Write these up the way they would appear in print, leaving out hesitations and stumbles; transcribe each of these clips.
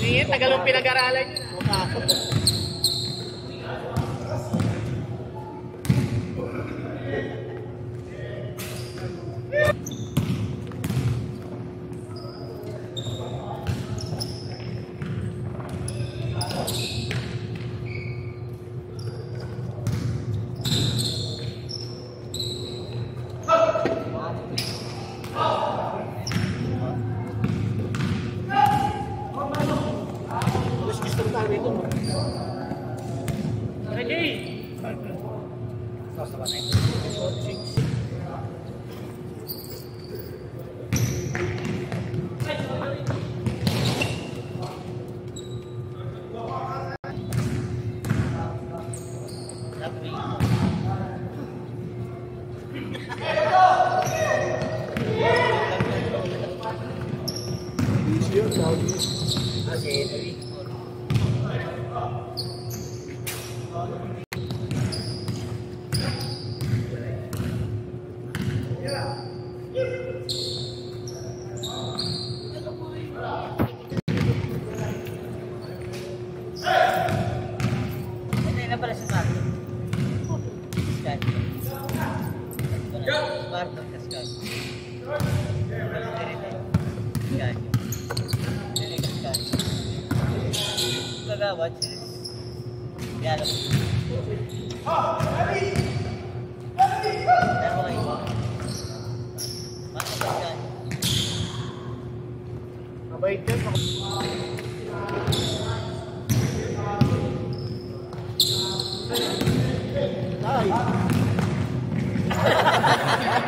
Ngayon, tagal yung pinag-aralan nyo na.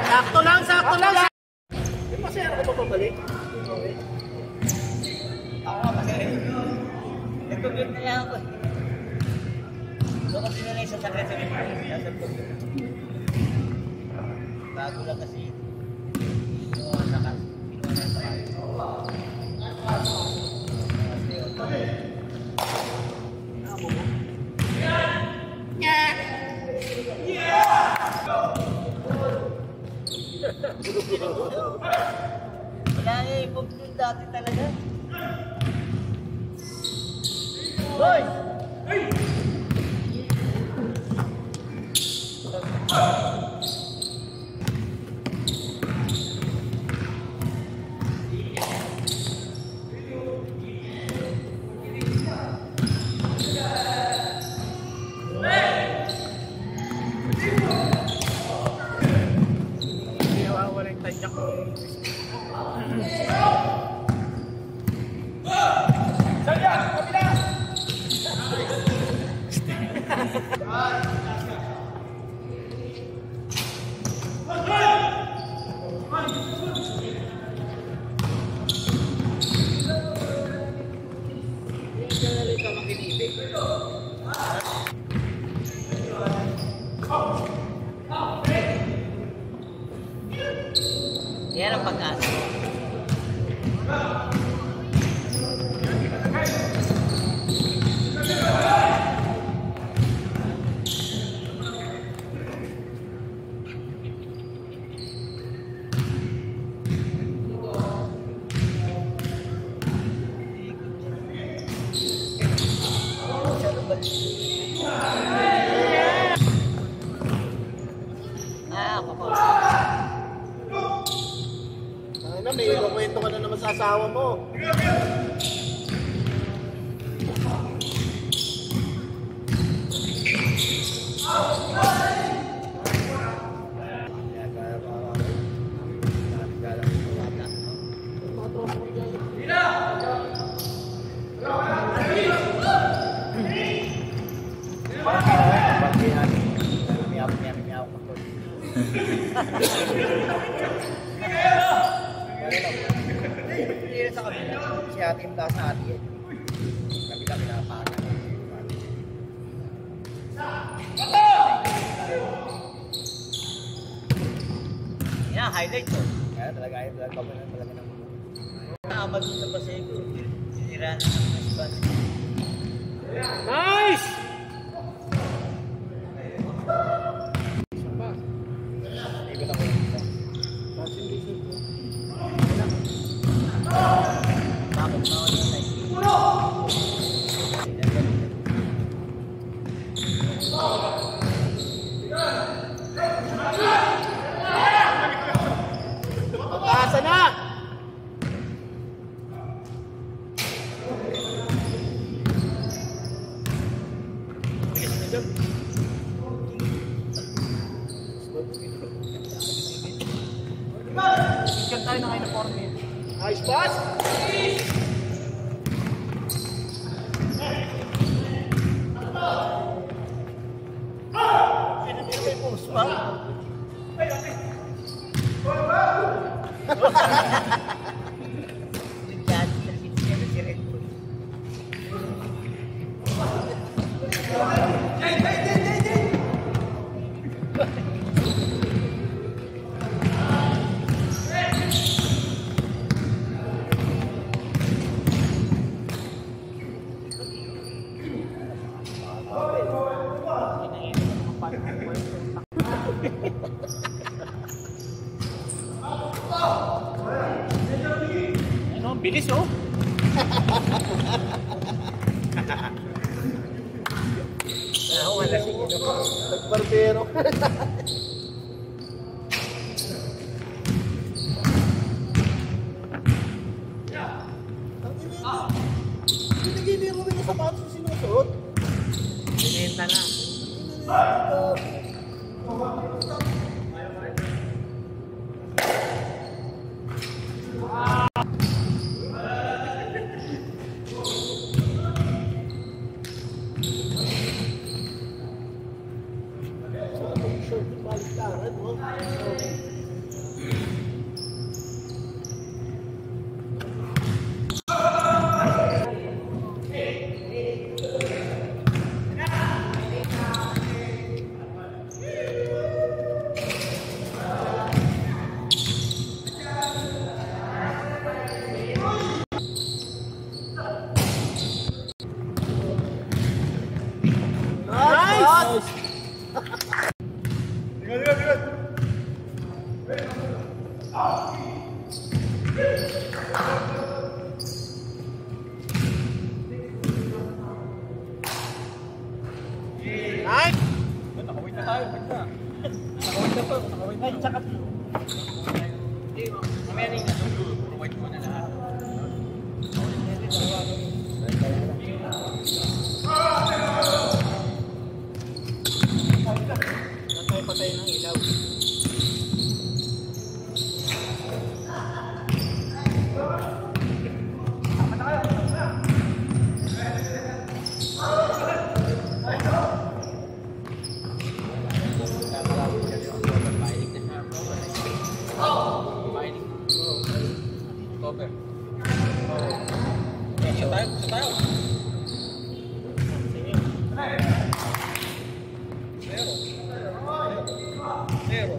Sakto lang, sakto lang. Masaya ako papabalik. Ako nga magaling. Nag-compute na lang ako. So kasi nila sa sakret sa compute. Bago lang kasi. So, nakas. Pinuha na sa akin. Wala eh, pump yun dati talaga. Boy! Yan ang pag-asa. May kwento ka na naman sa asawa mo. Sa kabila, si ate yung taas na ate eh. Kabila pinapakan. Yan, highlight to. Kaya talaga ayaw talaga pa talaga ng naamad mo sa Paseco. Sinira na ng Espan. Nice! Ikot ako yung isa. Bakit na ako yung like? Pasa na! Ikan tayo na kayo na form eh. Nice pass! Pinatira may post pa. Bigyan, si Red Bull. Ano, bilis oh! Ako wala si Kino. Nagbarbero. Binigay mo yung sapatos na sinusuot. Binenta na. Nice! Nakawait na tayo. Nakawait na to. Nakawait na. Tsaka. Mamaya rin na. Nakawait mo na lahat. Natay patay ng ilaw. Cover. Sa tayo. Sa tayo. Zero.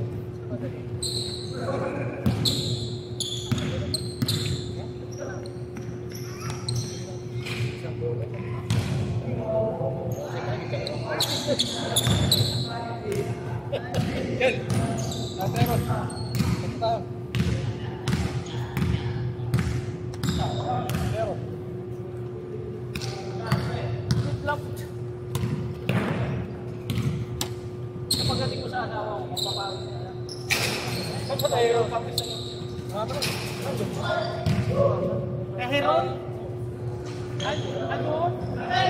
Yan. Zero. Sa tayo. Zero. Pagdating mo sa asawa ko, magpapawin ka lang. Saan ba tayo? Kapis na. Eh, Heron? Ano?